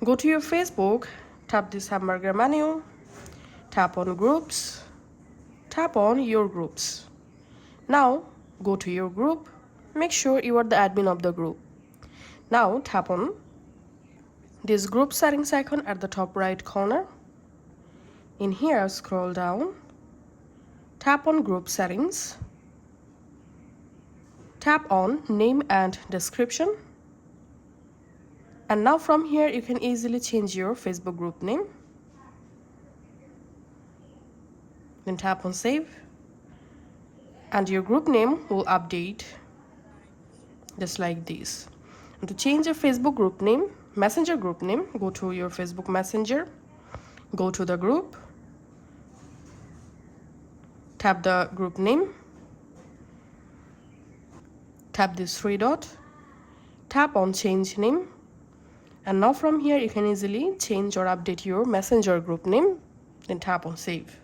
Go to your Facebook, tap this hamburger menu, tap on groups, tap on your groups. Now go to your group, make sure you are the admin of the group. Now tap on this group settings icon at the top right corner. In here, scroll down, tap on group settings, tap on name and description. And now from here you can easily change your Facebook group name. Then tap on save and your group name will update just like this. And to change your Facebook group name, Messenger group name, go to your Facebook Messenger, go to the group, tap the group name, tap this three dot, tap on change name. And now from here you can easily change or update your Messenger group name. Then tap on save.